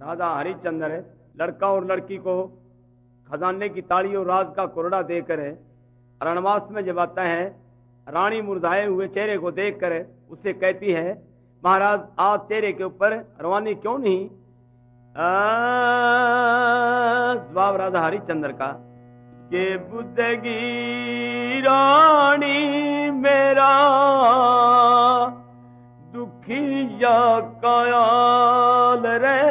राजा हरिश्चंद्र लड़का और लड़की को खजाने की ताली और राज का कोरड़ा देकर रनवास में जब आता है, रानी मुरझाए हुए चेहरे को देखकर उसे कहती है, महाराज आज चेहरे के ऊपर रवानी क्यों नहीं? जवाब राजा हरिश्चंद्र का के बुद्धगी रानी मेरा दुखिया कयाल रे,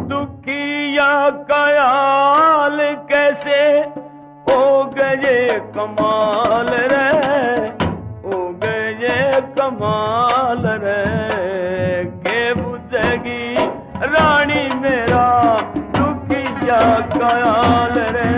दुखिया कयाल कैसे हो गए कमाल रे, हो गए कमाल रे, के बुद्धगी रानी मेरा दुखिया कयाल रे।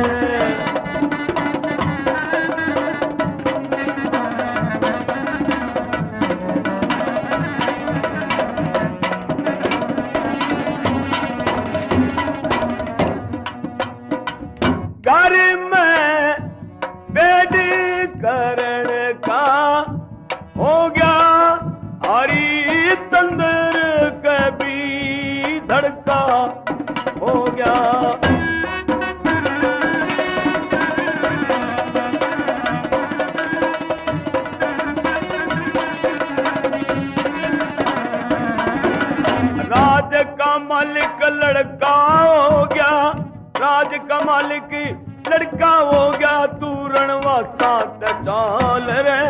घर में बेड करण का हो गया हरिश्चंद्र कभी धड़का हो गया। राज का मालिक लड़का हो गया, राज का मालिक लड़का हो गया, तू रणवासा ते चाल रे,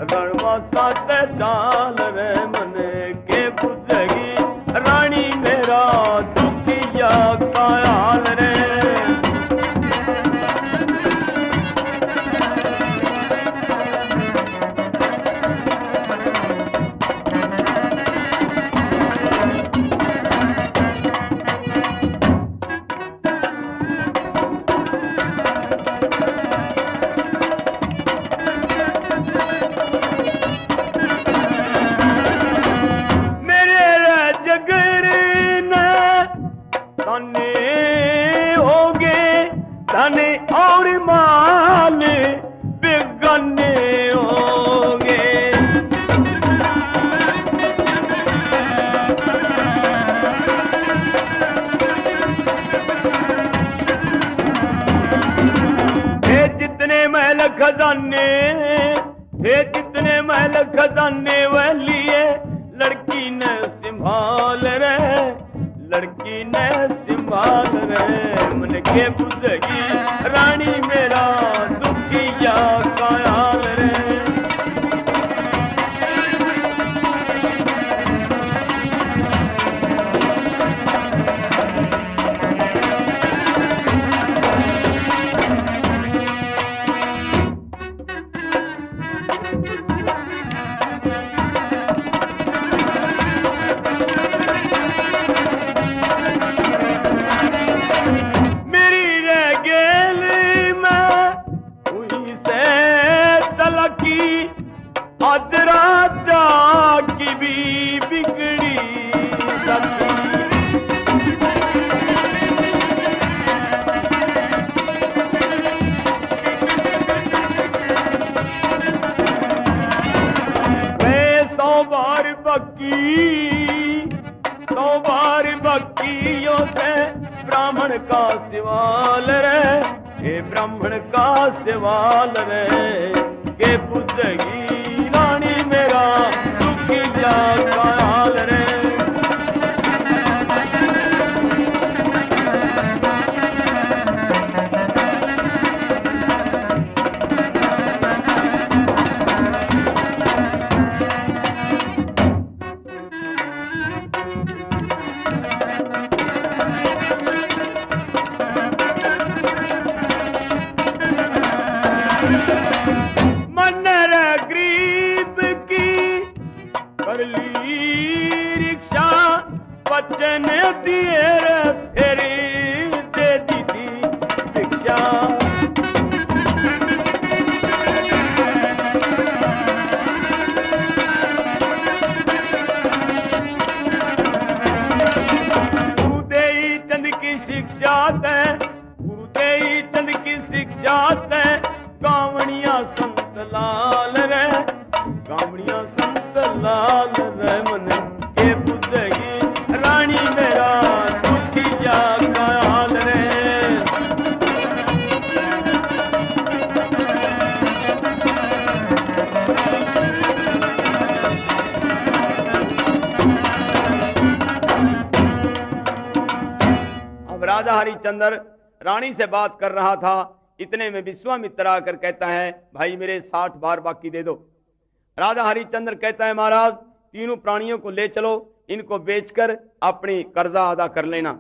रणवासा ते चाल रे, मने के बुद्धगी रानी मेरा दुखिया कयाल रे। धने और माल बेगाने होंगे, थे जितने महल खजाने, थे जितने महल खजाने वह लिए लड़की ने संभाल रे, लड़की ने संभाल रे, मन के बुद्धगी रानी मेरा दुखिया कयाल रे। आज राजा की भी बिगड़ी सकी, वे 100 बार बकी, 100 बार बकियों से ब्राह्मण का सवाल रे, हे ब्राह्मण का सवाल रे, के बुद्धगी रानी मेरा दुखिया कयाल रे। मन रे गरीब की कर ली की शिक्षा ते गुरुदेव चंद की शिक्षा ते कावड़िया संत लाल रे, कावड़िया संत लाल रे मन के पूछेगी रानी मेरा दुखी जा काल रे। अब राजा हरिश्चंद्र रानी से बात कर रहा था, इतने में विश्वामित्र आकर कहता है भाई मेरे 60 बार बाकी दे दो। राजा हरिश्चंद्र कहता है महाराज तीनों प्राणियों को ले चलो, इनको बेचकर अपनी कर्जा अदा कर लेना।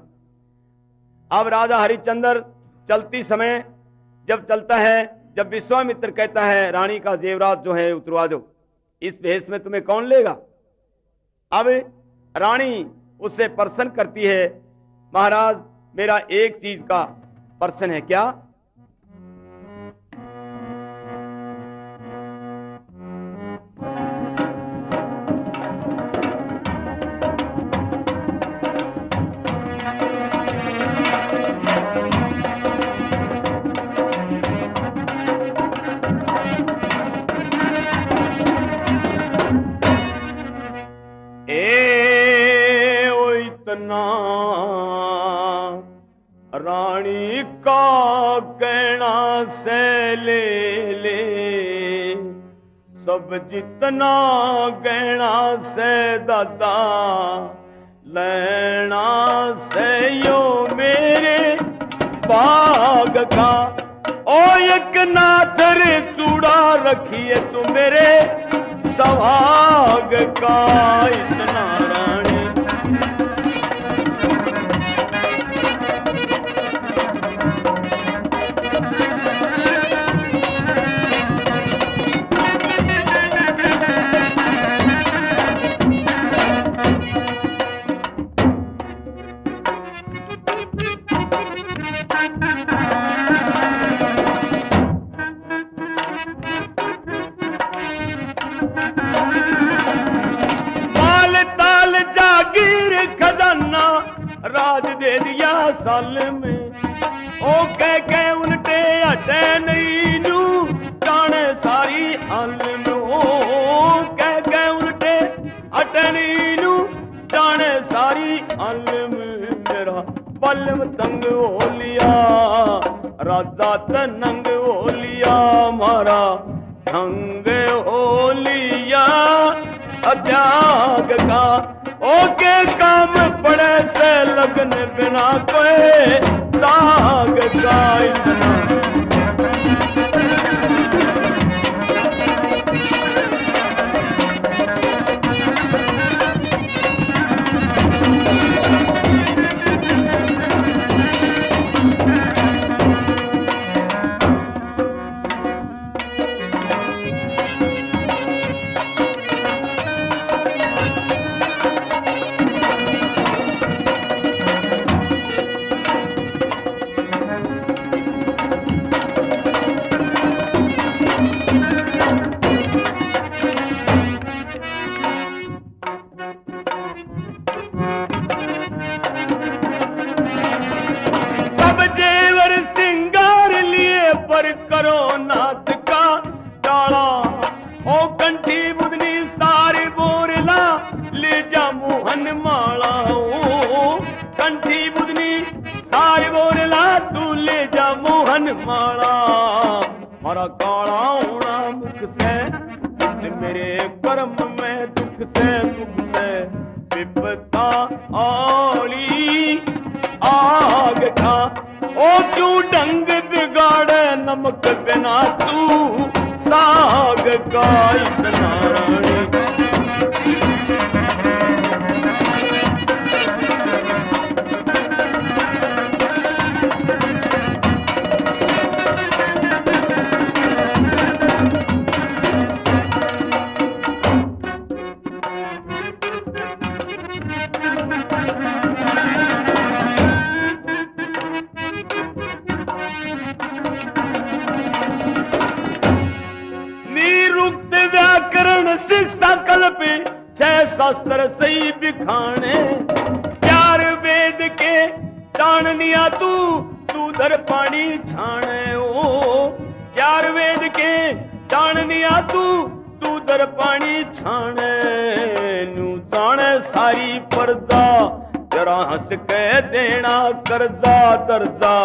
अब राजा हरिश्चंद्र चलती समय जब चलता है, जब विश्वामित्र कहता है रानी का जेवरात जो है उतरवा दो, इस भेष में तुम्हें कौन लेगा। अब रानी उससे प्रश्न करती है महाराज मेरा एक चीज का प्रश्न है। क्या? रानी का कहना से ले ले सब जितना गहना से दादा लेना से यो मेरे बाग का। ओ एक नाथर चूड़ा रखिए तू मेरे सभाग का। इतना रानी राज दे दिया साल में। ओ कह उनटे हटे नहीं नू जाने सारी हाल में। ओ कह उनटे हटे नहीं नू जाने सारी हाल में। मेरा बल्लम तंग हो लिया राजा तनंग हो लिया मारा ढंग हो लिया अत्याग का। ओके काम पड़े से लगन बिना कोई साग का। इतना करो नाथ का डाला। ओ कंठी बुदनी सारी बोरला ले जा मोहन माला। ओ कंठी बुदनी सारी बोरला तू ले जा मोहन माला। मारा काला होना मुख से मेरे कर्म में दुख से विपदा आली आग का। ओ क्यों ढंग बिगाड़े नमक बिना तू साग का। इतना रानी शिक्षा कल्पी 6 शास्त्र सही बिखाने। 4 वेद के जाननिया तू धर पानी छाने ओ, चार वेद के जाननिया तू धर पानी छाने, नू जाने सारी परदा, जरा हंस के देना कर्जा दर्जा,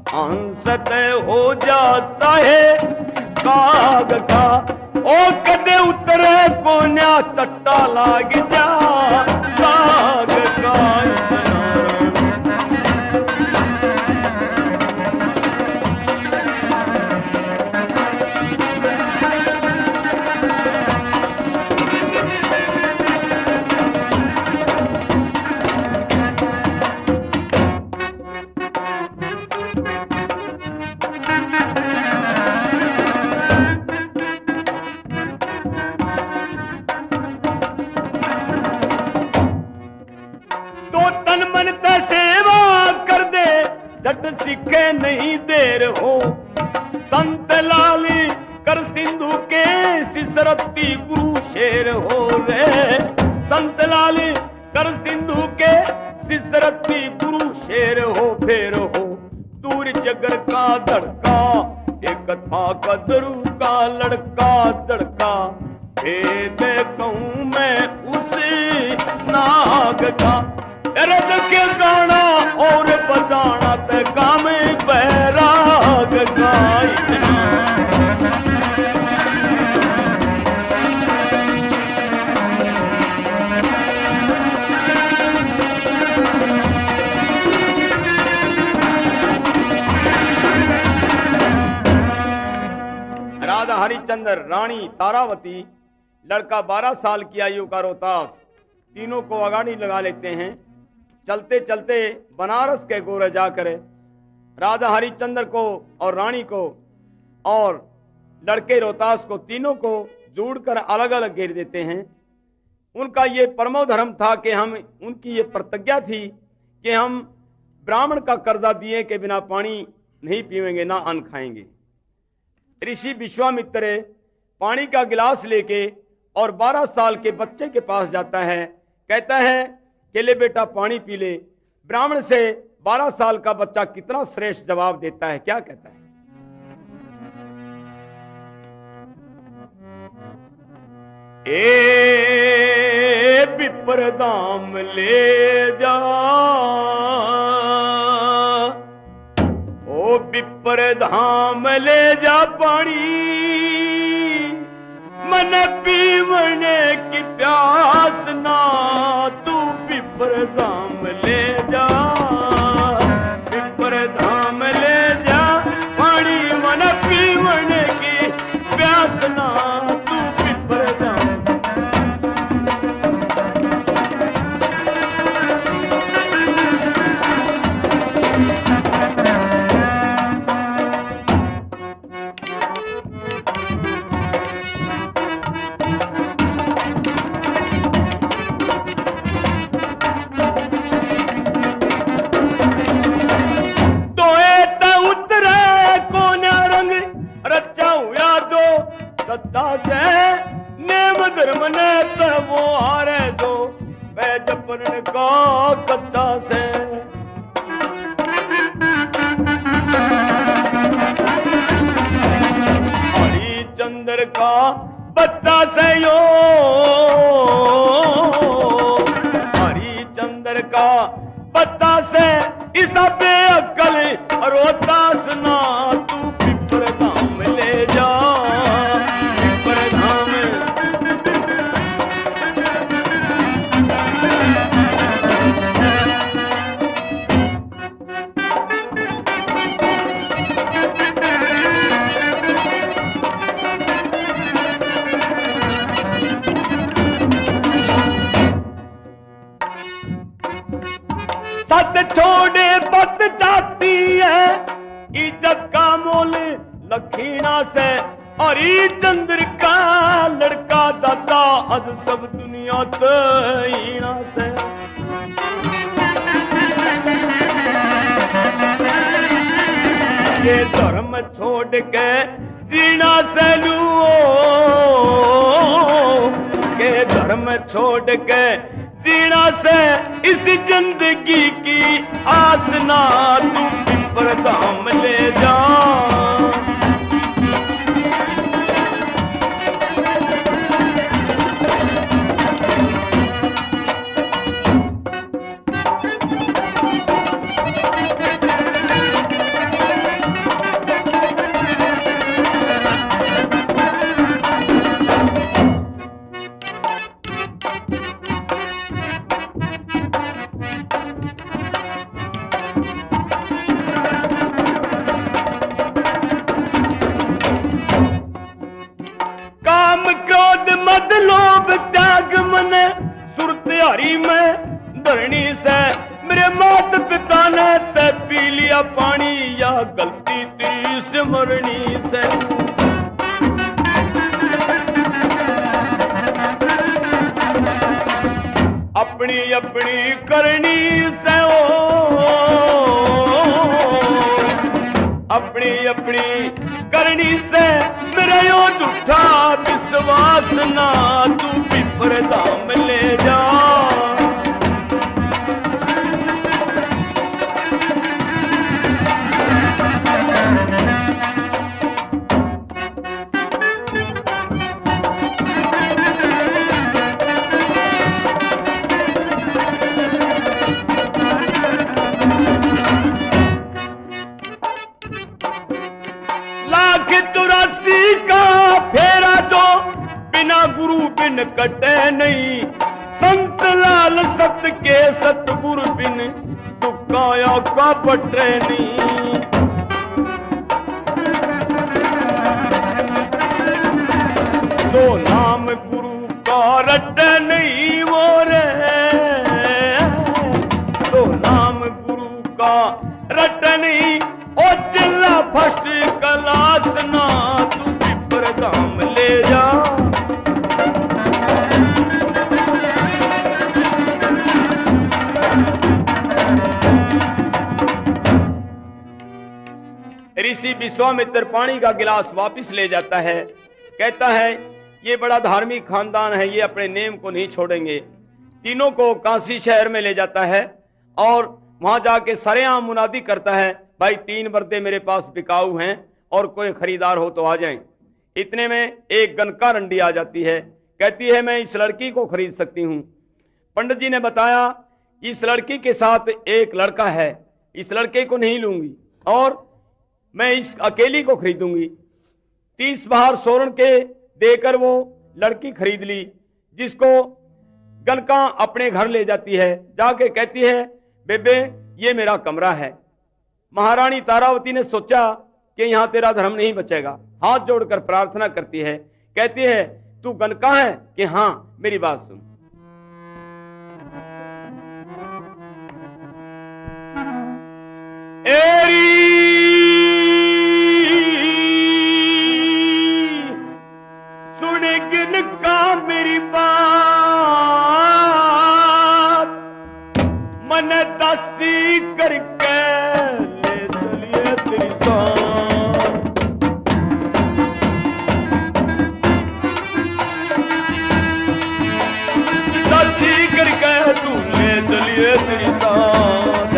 हंस ते हो जाता है काग का, ओ कदे उतरे कोन्या चट्टा लाग जा काग का। सीखे नहीं देर हो, संत लाली कर सिंधु के सिसरती गुरु शेर हो रे, संत लाली कर सिंधु के सिसरती गुरु शेर हो, फेर हो दूर जगर का धड़का, एक था कदरू का लड़का धड़का, भेद कहूं मैं उसी नाग का, रद के गाना और बजाना ते काम बैराग गायना। राधा हरिश्चंद्र, रानी तारावती, लड़का 12 साल की आयु का रोहतास, तीनों को अगाड़ी लगा लेते हैं। चलते चलते बनारस के गोरे जाकर राधा हरिश्चंद्र को और रानी को और लड़के रोहतास को, तीनों को जोड़कर अलग अलग घेर देते हैं। उनका ये परमो धर्म था कि हम, उनकी ये प्रतिज्ञा थी कि हम ब्राह्मण का कर्जा दिए के बिना पानी नहीं पीवेंगे, ना अन्न खाएंगे। ऋषि विश्वामित्र पानी का गिलास लेके और 12 साल के बच्चे के पास जाता है, कहता है कि ले बेटा पानी पी ले। ब्राह्मण से 12 साल का बच्चा कितना श्रेष्ठ जवाब देता है, क्या कहता है? ए पिपर दाम ले जा, ओ पिपर धाम ले जा पानी, मन पीवने की प्यास ना, तू पिपर धाम ले जा, पिपर धाम ले जा पानी, मन पीवने की प्यास ना, तू पिपर धाम। सच्चा से नेम धर्म ने तो वो हारे दो, मैं जपन का कच्चा से। हरिश्चंद्र का बच्चा से यो, हरिश्चंद्र का बच्चा से ईसा पे अक्कल रोहतास ना, तू पिपर धाम ले जा। सत छोड़े बत जाती है, इज्जत का मोल लखीना से, और चंद्र का लड़का दादा अज सब दुनिया तहीना से। ये धर्म छोड़ के जीना से लू, के धर्म छोड़ के जीना से इस जिंदगी की आसना तू पिपर धाम ले जा। हरी में धरणी से मेरे माता पिता ने तय पी लिया पानी, या गलती तेरी सिमरनी से। अपनी अपनी करनी से अपनी अपनी करनी से मेरा यो झूठा विश्वास ना तू पिपर धाम ले जा। गुरु बिन कटे नहीं, संत लाल सत के सतगुरु बिन दुकाया का पटे नहीं। तो नाम गुरु का रटे नहीं वो रे, तो नाम गुरु का रटे नहीं। ओ चिल्ला फट कलास ना तू पिपर धाम ले जा। ऋषि विश्वामित्र पानी का गिलास वापस ले जाता है, कहता है ये बड़ा धार्मिक खानदान है, ये अपने नेम को नहीं छोड़ेंगे। तीनों को काशी शहर में ले जाता है और वहां जाके सरेआम मुनादी करता है, भाई 3 बर्दे मेरे पास बिकाऊ हैं और कोई खरीदार हो तो आ जाएं। इतने में एक गनका रंडी आ जाती है, कहती है मैं इस लड़की को खरीद सकती हूँ। पंडित जी ने बताया इस लड़की के साथ एक लड़का है, इस लड़के को नहीं लूंगी और मैं इस अकेली को खरीदूंगी। 30 बहार सोरण के देकर वो लड़की खरीद ली, जिसको गनका अपने घर ले जाती है। जाके कहती है बेबे ये मेरा कमरा है। महारानी तारावती ने सोचा कि यहां तेरा धर्म नहीं बचेगा, हाथ जोड़कर प्रार्थना करती है, कहती है तू गनका है कि हां, मेरी बात सुन। मेरी बात मन दासी करके ले चलिए तेरी साथ। दासी करके तू ले चलिए तेरी साथ।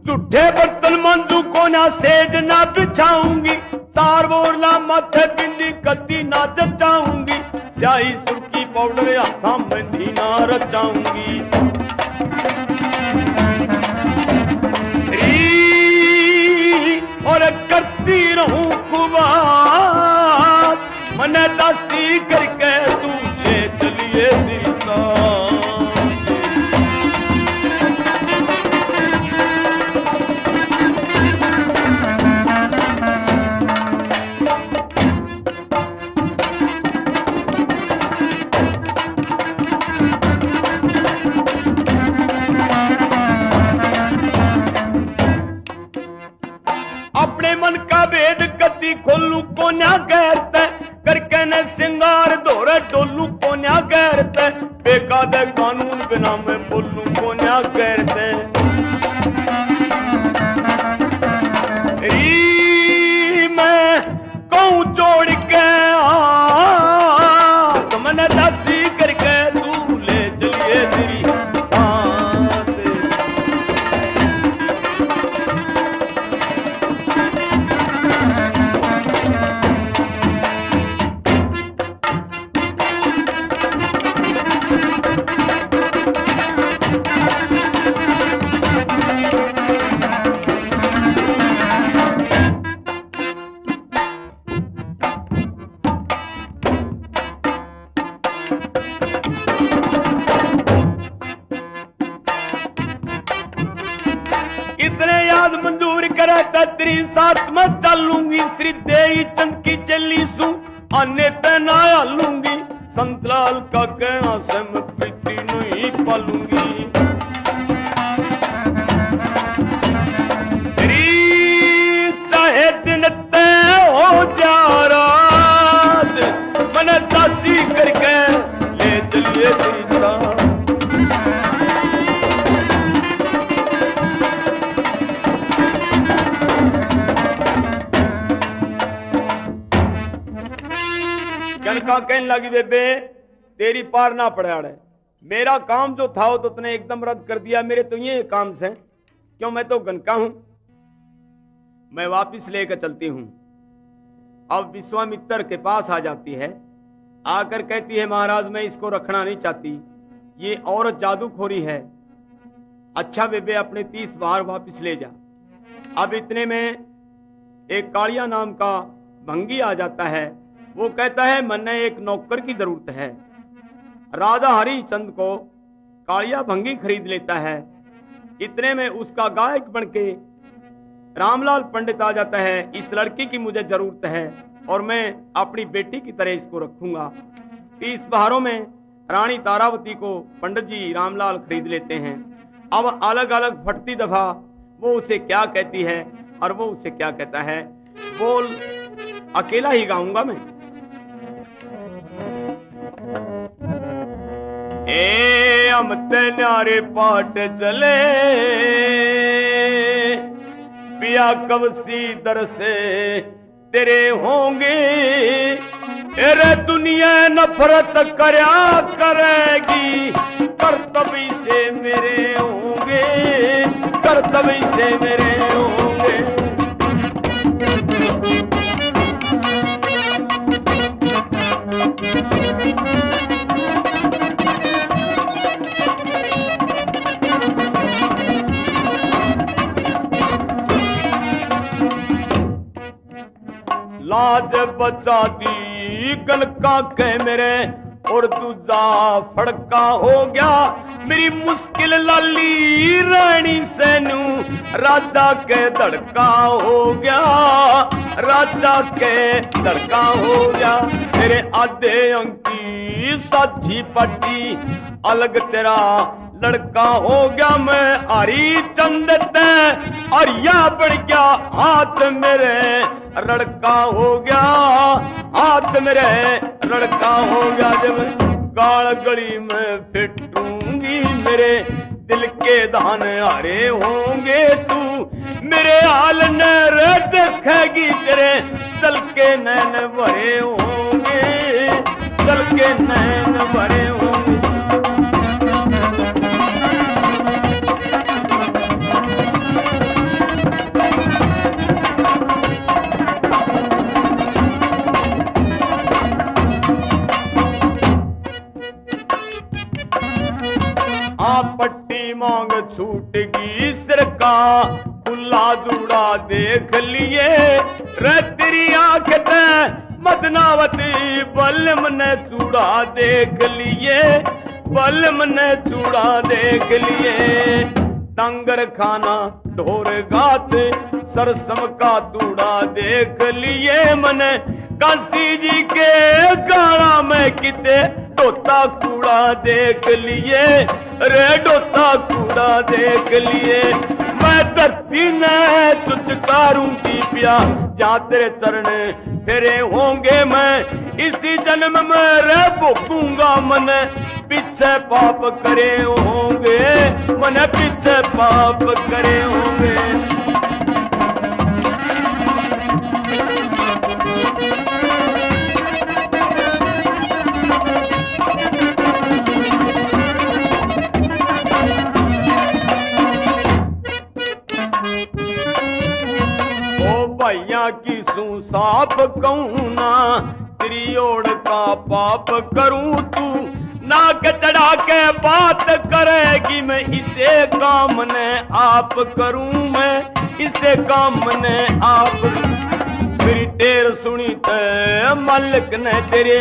झूठे बर्तन मंजू को ना सेज ना बिछाऊंगी, सार बोरला माथे बिंदी कती ना जचाऊंगी, स्याही सुर्खी पाउडर हाथा मेहंदी ना रचाऊंगी। और करती रहूं खुबात मन दासी करके तू ले चलिए तेरी साथ। अपने मन का भेद कदी खोलू को न्या गैरते, करके न सिंगार धोरे डोलू को न्या गैरते, बेकायदे कानून बिना मैं बोलू को न्या गैरते। बारात में चलूंगी श्री देई चंद की चली सू अन्य तना लूंगी संतलाल का कहना से मैं प्रीति नहीं पालूंगी तेरी चाहे दिन तय हो जा रात मैंने दासी करके ले चलिए तेरी साथ कनका कहने लगी बेबे तेरी पार ना पड़े मेरा काम जो था वो तो तूने एकदम रद्द कर दिया मेरे तो ये काम से क्यों मैं तो गनका हूं मैं वापिस लेकर चलती हूं अब विश्वामित्र के पास आ जाती है आकर कहती है महाराज मैं इसको रखना नहीं चाहती ये औरत जादूखोरी है अच्छा बेबे अपने 30 बार वापिस ले जा अब इतने में एक कालिया नाम का भंगी आ जाता है वो कहता है मैंने एक नौकर की जरूरत है राजा हरिचंद को कालिया भंगी खरीद लेता है इतने में उसका गायक बनके रामलाल पंडित आ जाता है इस लड़की की मुझे जरूरत है और मैं अपनी बेटी की तरह इसको रखूंगा इस बहारों में रानी तारावती को पंडित जी रामलाल खरीद लेते हैं अब अलग अलग फटती दफा वो उसे क्या कहती है और वो उसे क्या कहता है बोल अकेला ही गाऊंगा मैं हम न्यारे पाट चले पिया कब सी दर से तेरे होंगे तेरे दुनिया नफरत करया करेगी कर्तव्य से मेरे होंगे कर्तव्य से मेरे होंगे लाज बचा दी कनका के मेरे और दूजा फड़का हो गया मेरी मुश्किल लाली रानी सेनू राजा के धड़का हो गया राजा के धड़का हो गया तेरे आधे अंकी साझी पट्टी अलग तेरा लड़का हो गया मैं हरी चंद और या बढ़ गया हाथ मेरे लड़का हो गया हाथ मेरे लड़का हो गया जब गाल गली में फिटूंगी मेरे दिल के दान हरे होंगे तू मेरे हाल न देखेगी तेरे चल के नैन भरे होंगे चल के नैन भरे होंगे पट्टी मांग छूटगी सिर का खुला जुड़ा देख लिए रे तेरी आंख ते मदनावती बलम ने चूड़ा देख लिए बलम ने चूड़ा देख लिए डंगर खाना ढोर गात सरसम का तूड़ा देख लिए मने काशी जी के गाना में किते डोता कूड़ा देख लिए रे डोता कूड़ा देख लिए मैं धरती ने तुझकारूंगी पिया जा तेरे चरण फेरे होंगे मैं इसी जन्म में रे भोगूंगा मन पीछे पाप करे होंगे मन पीछे पाप करे होंगे भैया की सू साफ कहूं ना त्रियोड़ का पाप करूं तू नाक चढ़ा के बात करेगी मैं इसे काम ने आप करूं मैं इसे काम ने आप मेरी टेर सुनी ते मालिक ने तेरे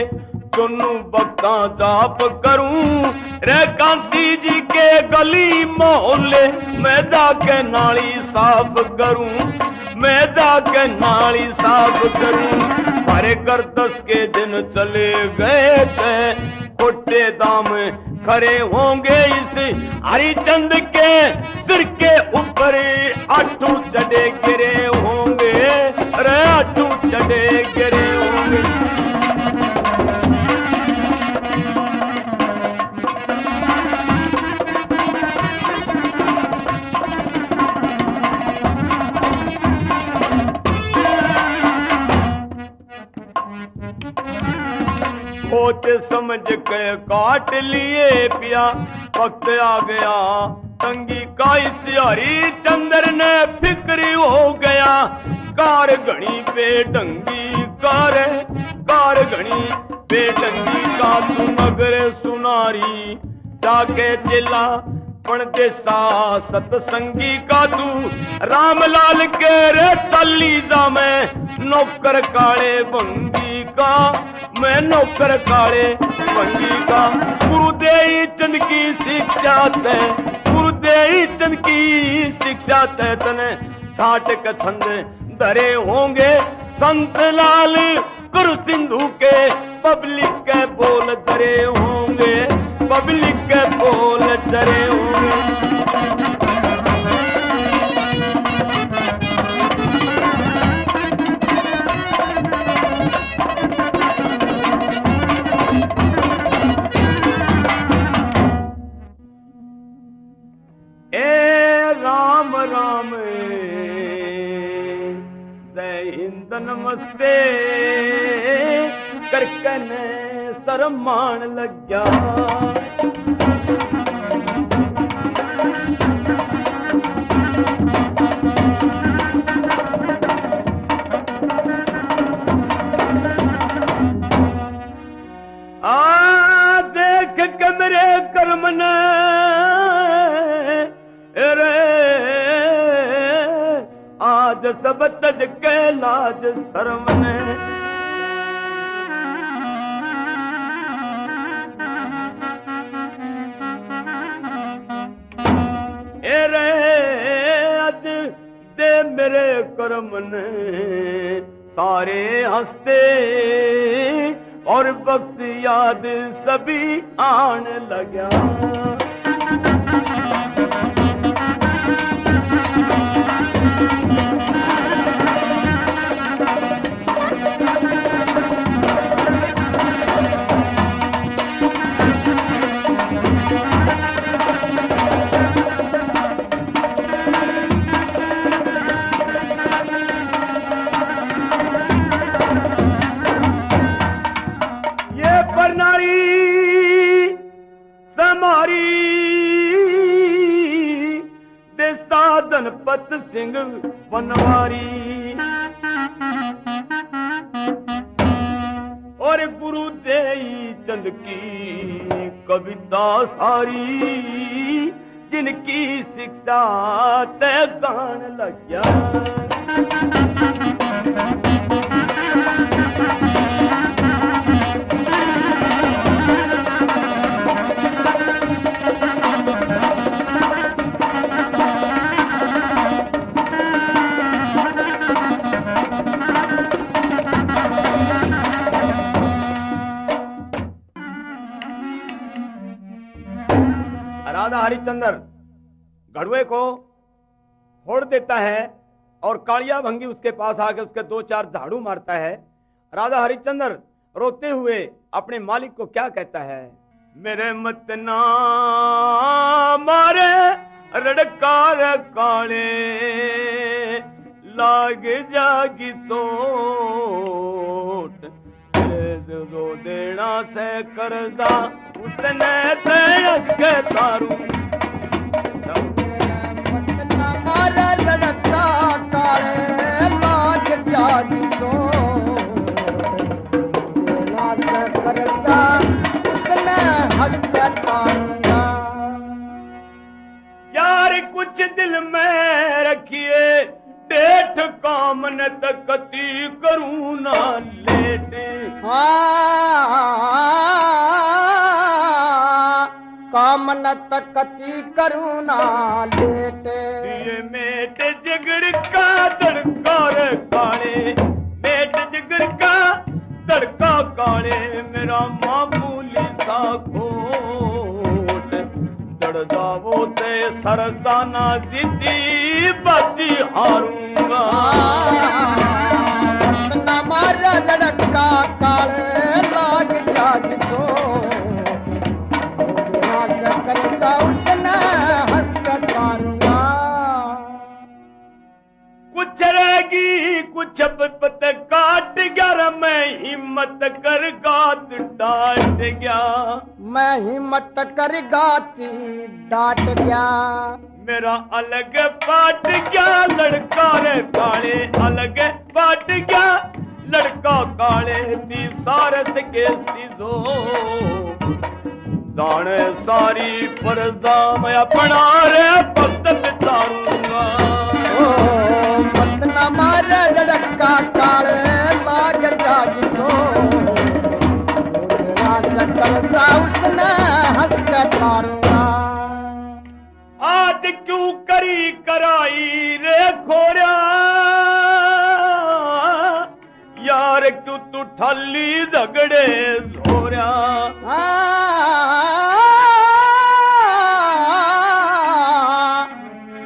दोनों बक्ता जाप करूं रे काशी जी के गली मोहल्ले में जाके नाली साफ करूं मैं जाके नाली साफ करूं। मारे घर 10 के दिन चले गए थे, खोटे दाम खरे होंगे इस हरिचंद के सिर के ऊपर। आठू चढ़े गिरे होंगे, अरे आठू चढ़े गिरे होंगे। सोच समझ के काट लिए पिया, वक्त आ गया तंगी का इस हरिचंद्र ने फिक्री हो गया। कार घड़ी बेढंगी कार घड़ी बेढंगी का तू नगर सुनारी। जाके चिल्ला पण देसा सतसंगी का तू, रामलाल के रे चली जा मैं नौकर काले बंगी का, मैं नौकर काले बंगी का। गुरुदेव चंद की शिक्षा तय, गुरुदेव चंद की शिक्षा तय तने छाट के छंद धरे होंगे। संत लाल गुरु सिंधु के पब्लिक के बोल धरे होंगे, पब्लिक के बोल धरे होंगे। राम राम जय हिंद नमस्ते करकन शरमान लग गया। देख के मेरे कर्म ने आज सब तज के लाज शर्म ने। आज दे मेरे कर्म ने सारे हंसते और वक्त याद सभी आने लगा। धनपत सिंह बनवारी और गुरुदेव चंद की कविता सारी, जिनकी शिक्षा तय गान लग गया। राधा हरिश्चंद्र घड़ुए को फोड़ देता है और कालिया भंगी उसके पास आकर उसके 2-4 झाड़ू मारता है। राधा हरिश्चंद्र रोते हुए अपने मालिक को क्या कहता है? मेरे मत ना मारे रड़कार काले, लाग जागी चोट, दो देना से करदा उसने तेज के तारू। मारा लड़का काले लाग जागी चोट, देना से करदा उसने हंस के तारूंगा। यार कुछ दिल में रखिए, डेठ काम न तकती करूं ना लेट। काम न तकती करूं ना लेट। ये मेट जग जिगर का धड़का रे काले, मेट जिगर का धड़का काले, मेरा मामूली सा खोट दड़ जावो ते सरदाना जिद्दी बाजी हारूंगा। न मारा लड़का काले लाग जाग सो, करता उसने हंस कर मारूंगा। कुछ रहेगी कुछ पत काट गया, मैं हिम्मत कर गात डांट गया, मैं हिम्मत कर गाती डांट गया। मेरा अलग बाट गया लड़का रे काले, अलग बाट गया लड़का काले, ती सारस के सीजो जाने सारी परदा मैं अपना रे भक्त बिचारूंगा। मत न मारे लड़का काले लाग जाग सो, करता उसने हंस कर मारूंगा। आज क्यों करी कराई रे खोरिया, यार क्यों तू ठल्ली झगड़े झोरिया।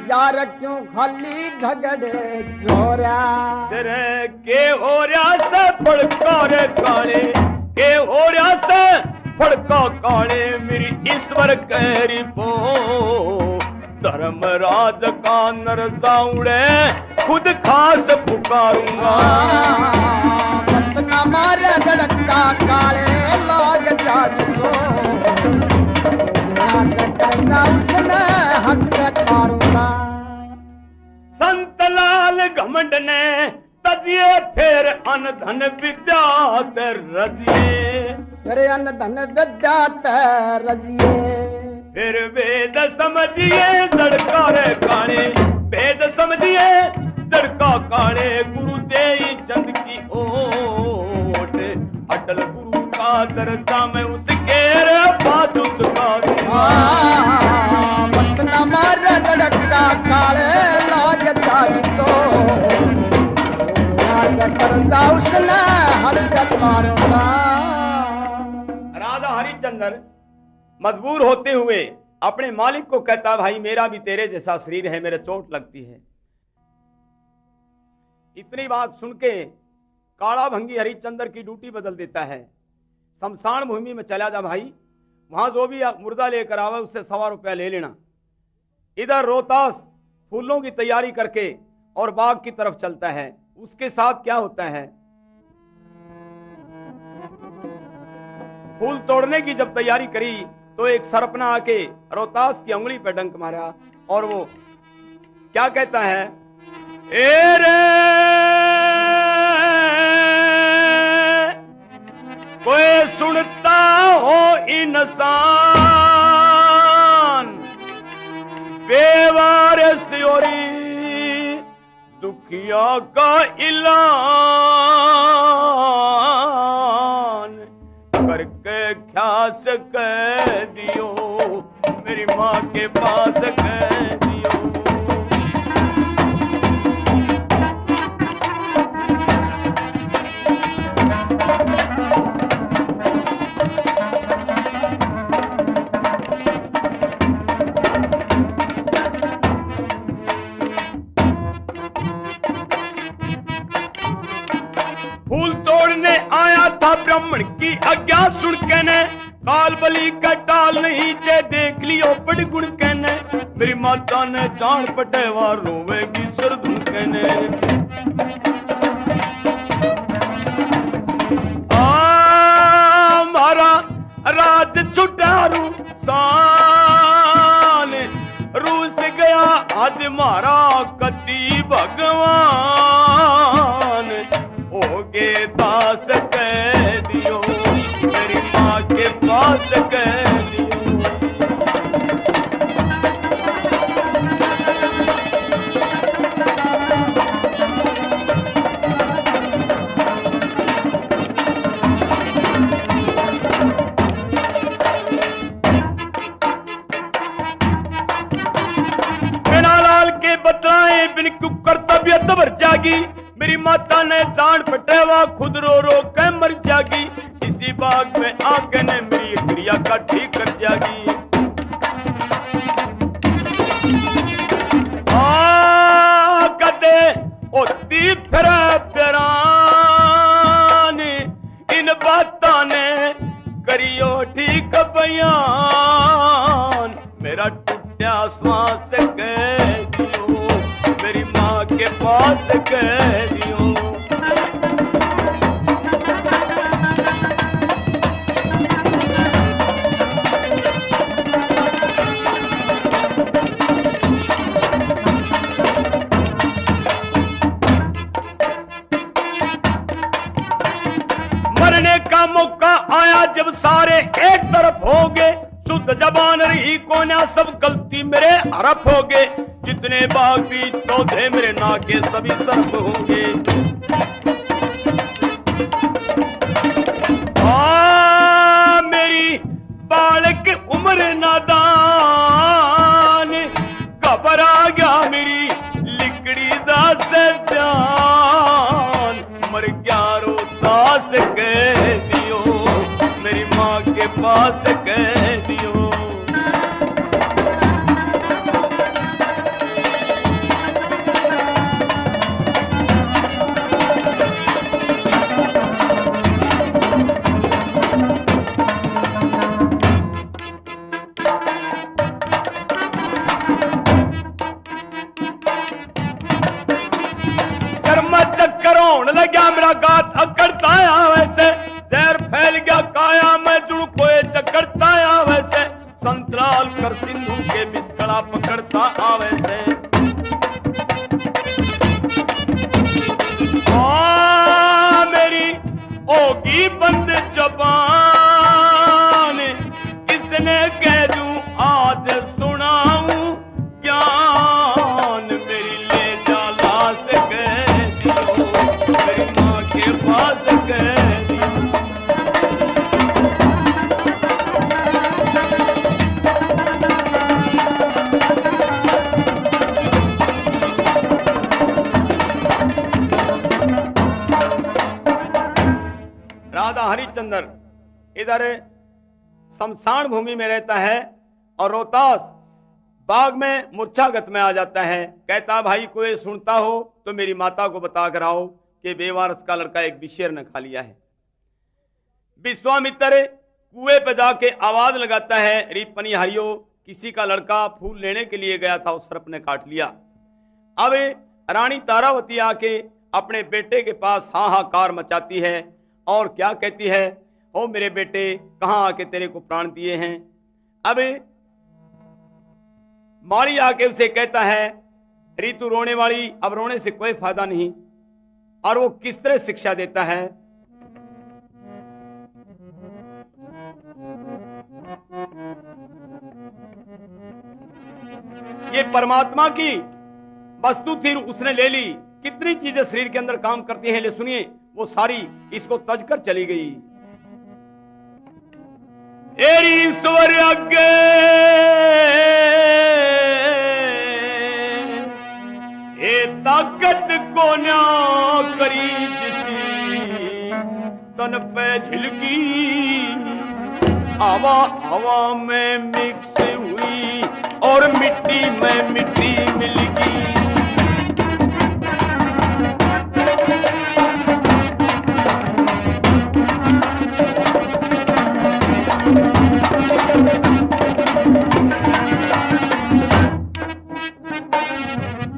यार क्यों खाली झगड़े जोरा, तेरे के हो रहा से फड़का रे काले, के हो रहा से फड़का काले, मेरी ईश्वर कहरी पो धर्मराज का नरसाउड़े खुद खास पुकारूंगा। मत न मारे लड़का काले लाग जाग सो, करता उसने हंस कर मारूंगा। संत लाल घमंड ने तजिए फिर अन धन विद्या रजिए, तेरे अन्न धन विद्या रजिए, फिर वेद समझिए लड़का रे काले, वेद समझिए लड़का काले, गुरु दे चंद की ओट अटल गुरु का दर्जा में उसके रे बात उतारूंगा। मत न मारे लड़का काले लाग जाग सो, करता उसने हंस कर मारूंगा। राजा हरिश्चंद्र मजबूर होते हुए अपने मालिक को कहता, भाई मेरा भी तेरे जैसा शरीर है, मेरे चोट लगती है। इतनी बात सुन के काला भंगी हरिश्चंद्र की ड्यूटी बदल देता है। शमशान भूमि में चला जा भाई, वहां जो भी मुर्दा लेकर आवे उससे 100 रुपया ले लेना। इधर रोहतास फूलों की तैयारी करके और बाग की तरफ चलता है। उसके साथ क्या होता है, फूल तोड़ने की जब तैयारी करी तो एक सरपना आके रोहतास की उंगली पे डंक मारा और वो क्या कहता है, ए रे कोई सुनता हो इंसान, बेवारस और दुखिया का इलान करके ख्यास कह दियो, मेरी माँ के पास कह दियो। फूल तोड़ने आया था ब्राह्मण की आज्ञा सुन के ने, काल बलि का टाल नहीं चे देख लियो बड़ गुण कहने, मेरी माता ने जान पटेवा रोवेगी सर धुन कहने। मारा राज छुटारू सान, रूस गया आज मारा कति भगवान, होगे दास कह दियो, मेरी माँ के पास कह दियो। बिना लाल के बतलाए बिन क्यों कर जागी, मेरी माता ने जान पटेवा खुद रो रो के मर जागी। इसी बाग में आके ने मेरी क्रिया का ठीक कर जागी। कदे होती फिर प्यारान, इन बातों ने करियो ठीक बयान। मेरा टूटा श्वास कह दियो, मेरी माँ के पास कह दियो। मरने का मौका आया जब सारे एक तरफ हो गए, शुद्ध जबान रही कोना सब गलती मेरे हरफ हो गए। जितने बाग बीज पौधे मेरे ना के सभी सर्फ होंगे। मेरी बालक उम्र नादान, घबरा गया मेरी लिकड़ी दास जान। मर गया रोतास कह दियो, मेरी माँ के पास कह दियो। लगा मेरा गात अकड़ता आया वैसे, जहर फैल गया काया मैं जुड़ कोए चकड़ता आया वैसे। संतराल कर सिंधु के बिस्कड़ा पकड़ता आ वैसे। मेरी होगी बंद जबान, किसने कह दूं आज सुनाऊं ज्ञान। मेरी ले जा लाश कह दियो, मेरी माँ के पास कह दियो। राधा हरिश्चंद्र इधर शमशान भूमि में रहता है और रोहतास बाग में मूर्छागत में आ जाता है। कहता भाई कोई सुनता हो तो मेरी माता को बता कर आओ कि बेवारस का लड़का एक विशेर ने खा लिया है। विश्वामित्र कुएं पे जाके आवाज लगाता है, रीपनी हरियो, किसी का लड़का फूल लेने के लिए गया था, उस सर्प ने काट लिया। अब रानी तारावती आके अपने बेटे के पास हाहाकार मचाती है और क्या कहती है, ओ मेरे बेटे कहां आके तेरे को प्राण दिए हैं। अब माली आके उसे कहता है, ऋतु रोने वाली, अब रोने से कोई फायदा नहीं। और वो किस तरह शिक्षा देता है, ये परमात्मा की वस्तु थी, उसने ले ली। कितनी चीजें शरीर के अंदर काम करती हैं, ले सुनिए, वो सारी इसको तज कर चली गई। एरी ईश्वर अगे ए ताकत को न्या करी जिसी तन पे झिलकी, हवा हवा में मिक्स हुई और मिट्टी में मिट्टी मिल गई।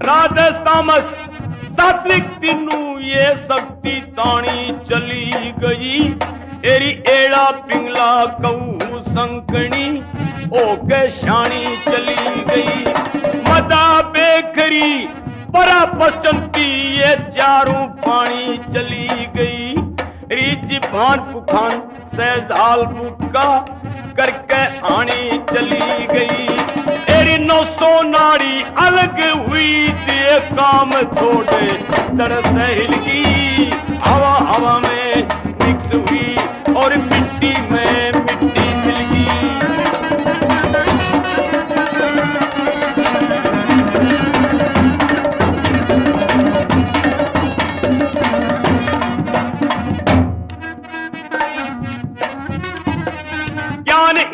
राजस तामस सात्विक तीनों ये शक्ति ताणी चली गई। एरी एड़ा पिंगला कहूँ संकणी ओके शानी चली गई। मदा बेखरी परा पश्चंती ये चारों पानी चली गई। रीच भान पुखान सहजाल बुक्का करके आनी चली गई। एरी 900 नाड़ी अलग हुई ते काम छोड़े तड़स हिलगी। हवा हवा में मिक्स हुई और मिट्टी में मिट्टी मिल गई।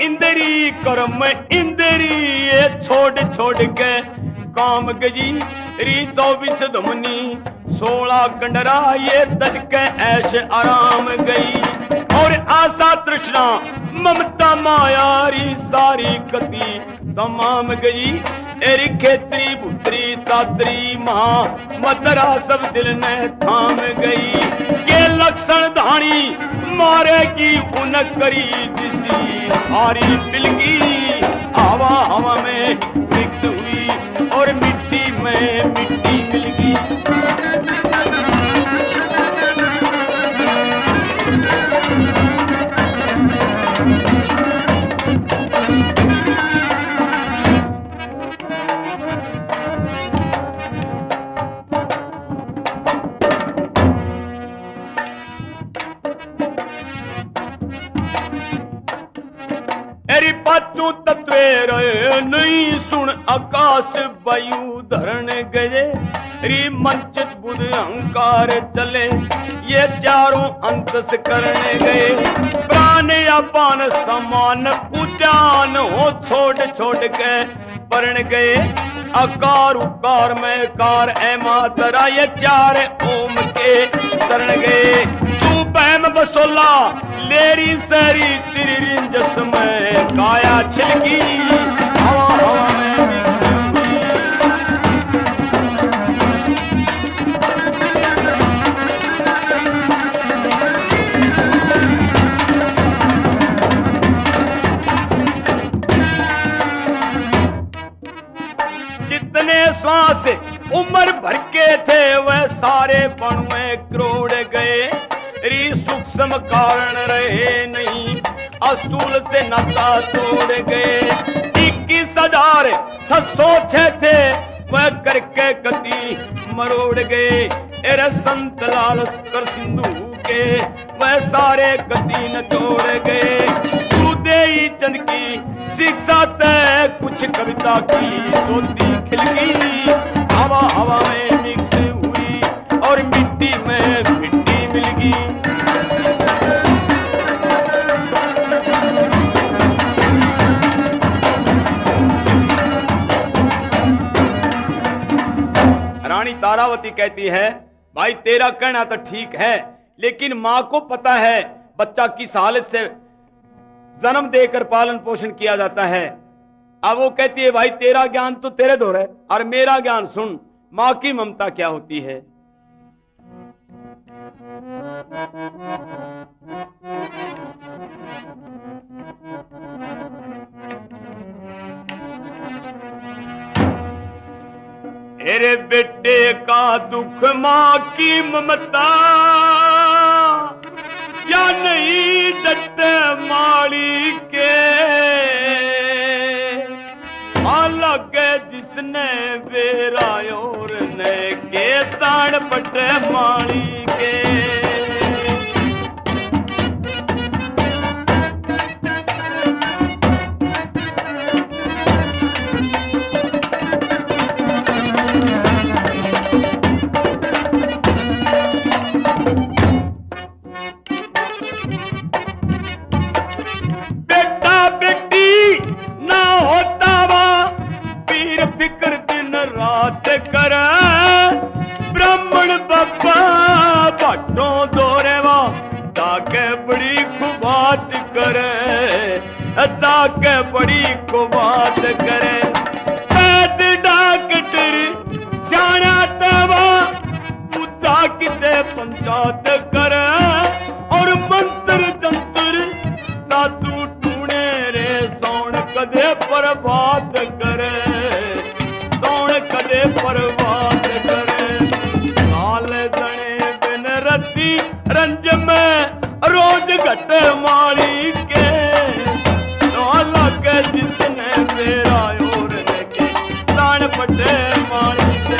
इंद्री कर्म इंद्री ये छोड़ छोड़ के काम गजी री 24 धमनी 16 कंडरा ये तज के ऐश आराम गई और आशा तृष्णा ममता माया री सारी गति तमाम गई एरी खेतरी पुत्री चाचरी महा मदरा सब दिल ने थाम गई के लक्षण धानी मारे की उन करी जिसी सारी बिलगी हवा हवा में मिक्स हुई और मिट्टी में मिट्टी मिल गई। पाचू तत्वे रहे नहीं सुन आकाश वायु धरण गए री मंचित बुध अहंकार चले ये चारों अंतस करने गए प्राण अपान समान उद्यान हो छोड़ छोड़ के परण गए आकार उकार में कार ए मातरा ये चार ओम के शरण गए तू बहम बसोला लेरी सरी तेरी रिंजस में काया छिलकी हवा हवा में जितने श्वास उम्र भर के थे वह सारे बणुए करोड़ गए री सूक्ष्म कारण रहे नहीं अस्तूल से नाता तोड़ गए 21,606 थे वह करके गति मरोड़ गए एरे संत लाल कर सिंधु के वह सारे गति न तोड़ गए गुरु देई चंद की शिक्षा तय कुछ कविता की सोती खिल गई हवा हवा में मिक्स हुई और मिट्टी में मिट्टी मिल गई। रानी तारावती कहती है भाई तेरा कहना तो ठीक है लेकिन माँ को पता है बच्चा किस हालत से जन्म देकर पालन पोषण किया जाता है। अब वो कहती है भाई तेरा ज्ञान तो तेरे दौर है और मेरा ज्ञान सुन माँ की ममता क्या होती है। तेरे बेटे का दुख माँ की ममता या नहीं डटे माड़ी के अलग जिसने बेरायोर ने के चाण पटे माड़ी के कर ब्राह्मण बाबा बाटों दौरेवा ताके बड़ी खुबात करे ताके बड़ी खुबात करे पैद डॉक्टर सियाना तवा पूछा किते पंचायत करे और मंत्र जंत्र साधु टूणे रे सौण कदे पर बात करे कदे परवाद करे लाल जने बिन रती रंज में रोज घट माली के लगे जिसने मेरा और के तान पटे माली के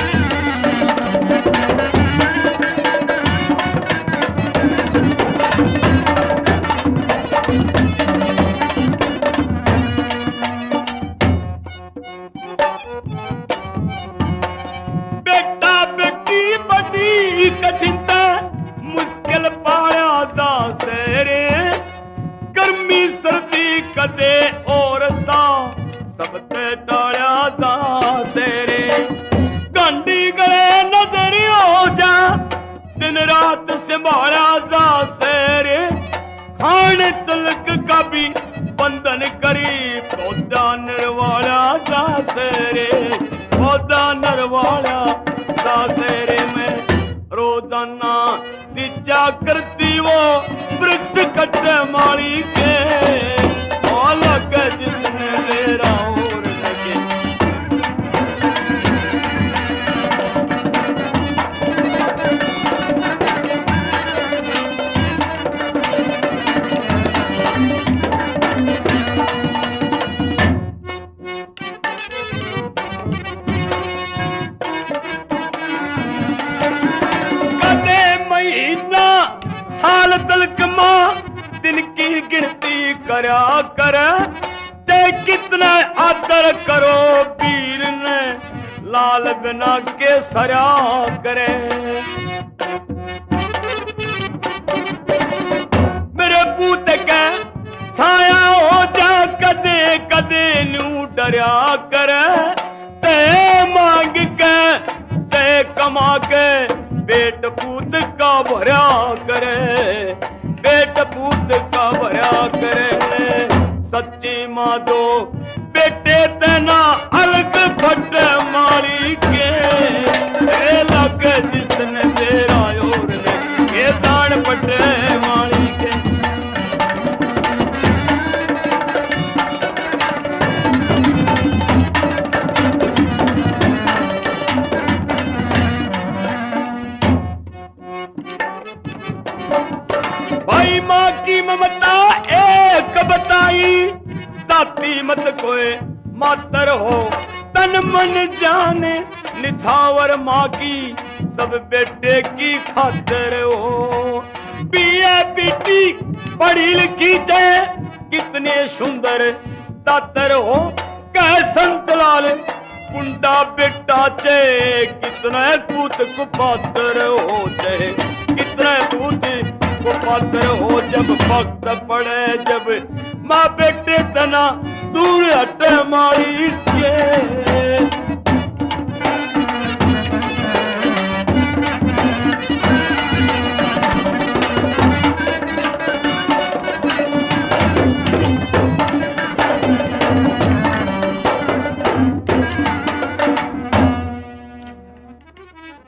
कठिनता मुश्किल पाया दा सेरे गर्मी कर, चाहे कितना आदर करो पीर ने, लाल बिना के सरा करे। मेरे पूत के छाया हो जा कदे कदे नू डरिया कर, ते मांग के ते कमा के पेट पूत का भरा करे, पेट पूत का भरा करे। सच्ची माँ दो बेटे तेना अलग फट मारी के, लग जिसने तेरा और ने ये जान पटे मारी के। भाई माँ की ममता एक बताई, जाति मत कोई मातर हो तन मन जाने, निछावर माँ की सब बेटे की खातिर हो। बीए बेटी पढ़ी लिखी जाए कितने सुंदर दातर हो, कह संतलाल कुंडा बेटा चे कितना पूत कुपातर हो, चाहे कितना पूत कुपातर हो। जब वक्त पड़े जब माँ बेटे तना दूर हट मारी के।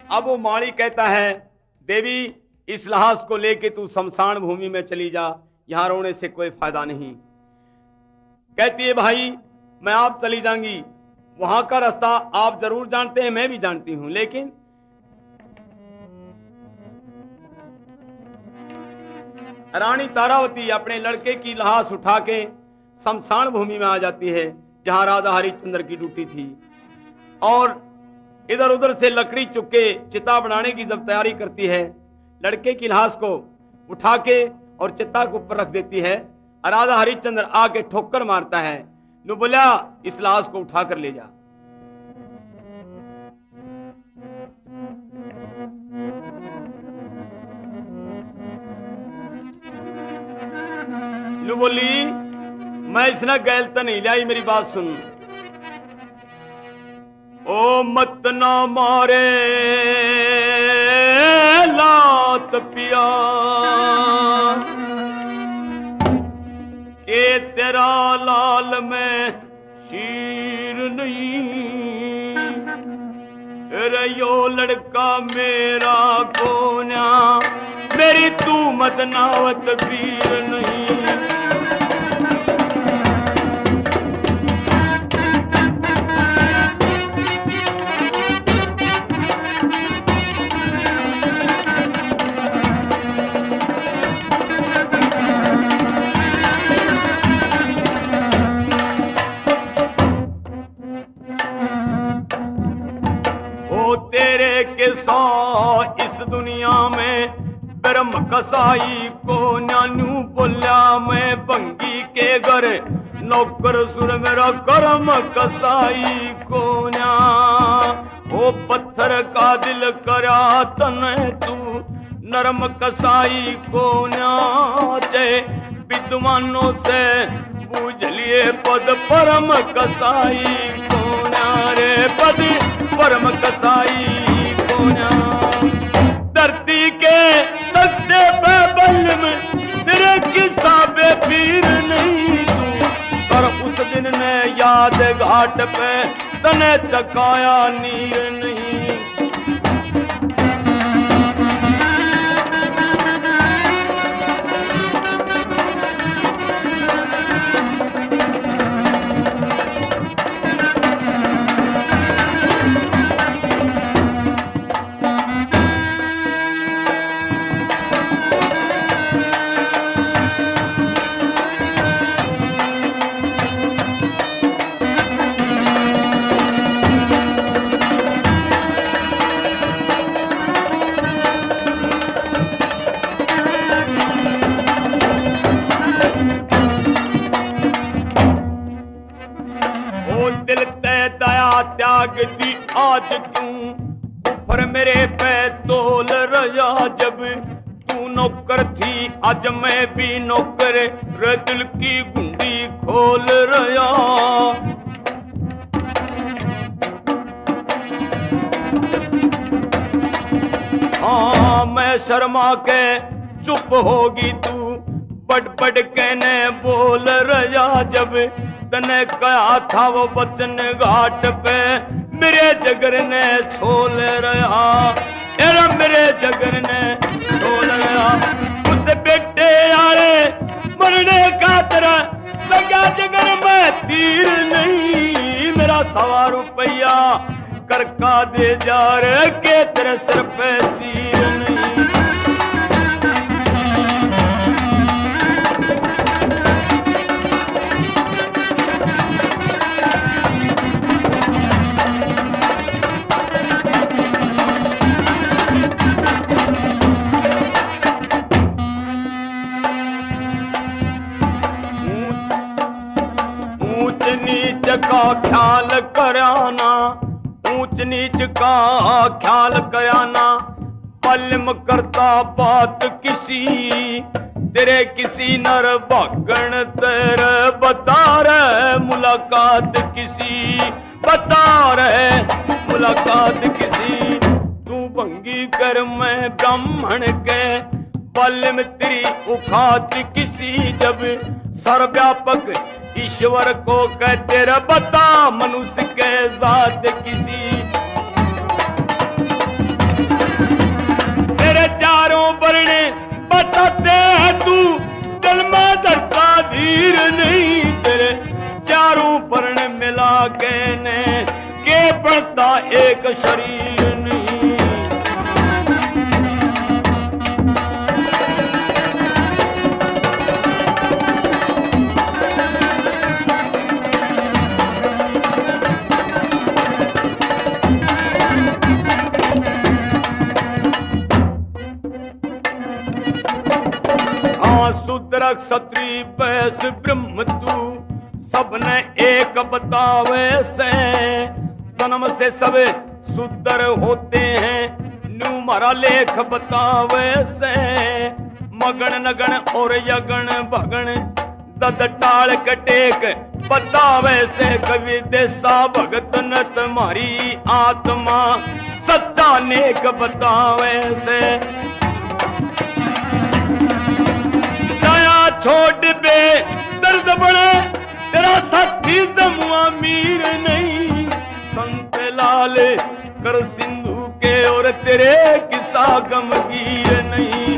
अब वो माली कहता है, देवी इस लाश को लेके तू शमशान भूमि में चली जा, यहां रोने से कोई फायदा नहीं। कहती है भाई मैं आप चली जाऊंगी, वहां का रास्ता आप जरूर जानते हैं, मैं भी जानती हूं, लेकिन रानी तारावती अपने लड़के की लाश उठा के शमशान भूमि में आ जाती है जहां राजा हरिश्चंद्र की ड्यूटी थी, और इधर उधर से लकड़ी चुक के चिता बनाने की जब तैयारी करती है, लड़के की लाश को उठा के और चिता के ऊपर रख देती है। राजा हरिश्चंद्र आके ठोकर मारता है, नु बोला इस लाश को उठा कर ले जा। नु बोली मैं इसने गैल तो नहीं लाई, मेरी बात सुन। ओ मत ना मारे लात पिया, के तेरा लाल में शीर नहीं, रे यो लड़का मेरा कोन्या, मेरी तू मत नावत पीर नहीं। इस दुनिया में ब्रह्म कसाई को नानू बोल्या, मैं बंगी के घर नौकर सुर मेरा कर्म कसाई को ना। ओ पत्थर का दिल करा तने तू नरम कसाई को नाचे, विद्वानों से पूछ लिए पद परम कसाई को ना, रे पद परम कसाई को ना। धरती के तख्ते पे बल में तेरे किस्सा बे पीर नहीं तू, पर उस दिन ने याद घाट पे तने चकाया नीर नहीं। त्याग दी आज क्यों कुफर मेरे पे तोल रहा जब तू नौकर थी आज मैं भी नौकर रे दिल की गुंडी खोल रहा हाँ मैं शर्मा के चुप होगी तू बड़ बड़ कहने बोल रहा जब तने कहा था वो बचन घाट पे मेरे जगर ने छोल रहा तेरा मेरे जगर ने छोल रहा उस बेटे यारे मरने का तेरा लगा जगर में तीर नहीं मेरा 100 रुपया कर का दे जा रे के तेरे सिर पे तीर नहीं का ख्याल कराना ऊंच नीच का ख्याल कराना पलम करता बात किसी तेरे किसी नर भागण तेरे बता रहे मुलाकात किसी बता रहे मुलाकात किसी तू भंगी कर मैं ब्राह्मण के पलम तेरी उखात किसी जब सर्वव्यापक ईश्वर को कहते रे बता मनुष्य के जात किसी तेरे चारों वर्ण बताते हैं तू दिल में धरता धीर नहीं तेरे चारों वर्ण मिला के ने के बढ़ता एक शरीर नहीं शूद्र क्षत्रिय वैश्य ब्रह्म तू सबने एक बतावे से जन्म से सब शूद्र होते हैं न्यू मारा लेख बतावे से मगन नगन और यगन भगन दद टाल कटेक बतावे से कवि देसा भगत न तुम्हारी आत्मा सच्चा नेक बतावे से छोड़ बे दर्द बड़े तेरा साथी जमुआ मीर नहीं संत लाल कर सिंधु के और तेरे किसा गमगीर नहीं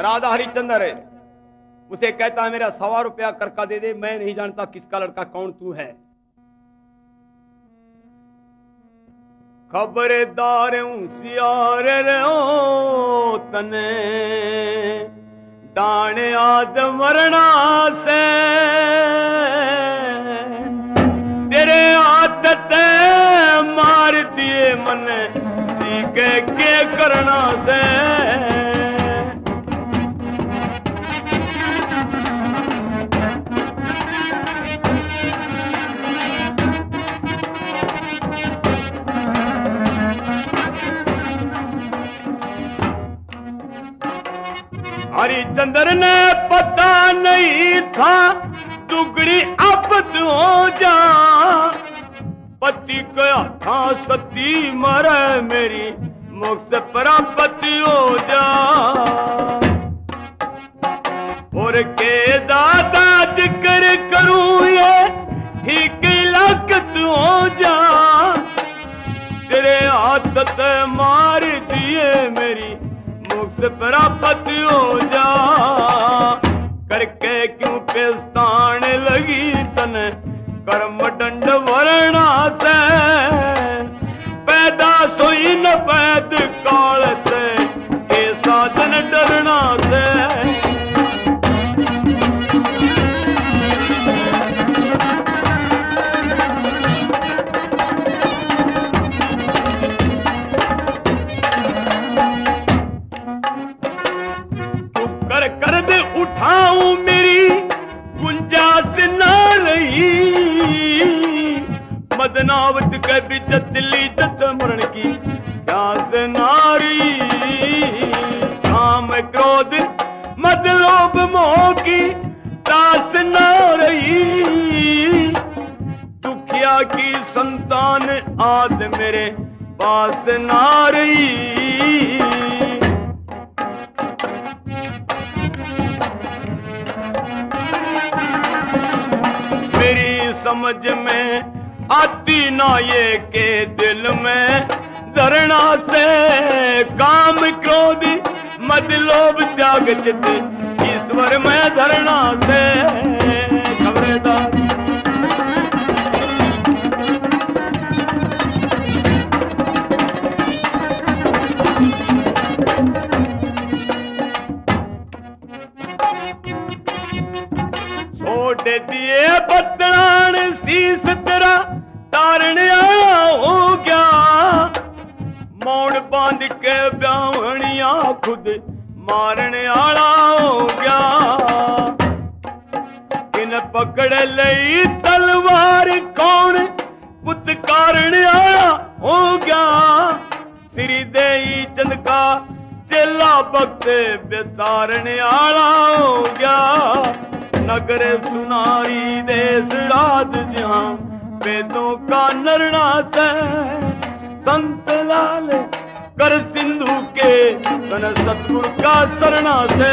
राधा हरिश्चंद्र है उसे कहता है मेरा 100 रुपया करका दे दे मैं नहीं जानता किसका लड़का कौन तू है खबरदार होशियार रहो तने डाने आज मरना से तेरे आदत मार दिए मन सीख के करना से हरिचंद्र ने पता नहीं था दुगड़ी आपत हो जा पति गया था सती मरे मेरी मोक्ष प्राप्त हो जा और के दादा जिक्र करूं ये ठीक लागत हो जा तेरे आदत मार दिए मेरी मोक्ष प्राप्त हो जा करके क्यों पेस्तान लगी तन कर्म दंड वर्णा से पैदा सोई न पैद कालते के साधन डरना से उठाऊं मेरी गुंजाइश ना रही। मदनावत के बीच चली चमरण की प्यास नारी। काम क्रोध मद लोभ मोह की सास ना रही। दुखिया की संतान आज मेरे पास ना रही। मेरी समझ में आती ना ये के दिल में धरना से काम क्रोध मद लोभ त्याग चित ईश्वर में धरना से। खबरदार छोड़ दिए बदलान शीस तेरा तारण आया हो गया। मौन बांध के ब्याहणिया खुद मारने आला हो गया। किन पकड़ लई तलवार कौन पुत कारण आया हो गया। श्री देई चंद का चेला भक्त बेचारने आला हो गया। नगर सुनारी देश राज जहां वेदों का नरना से। संत लाल कर सिंधु के तन सतगुरु का शरणा से।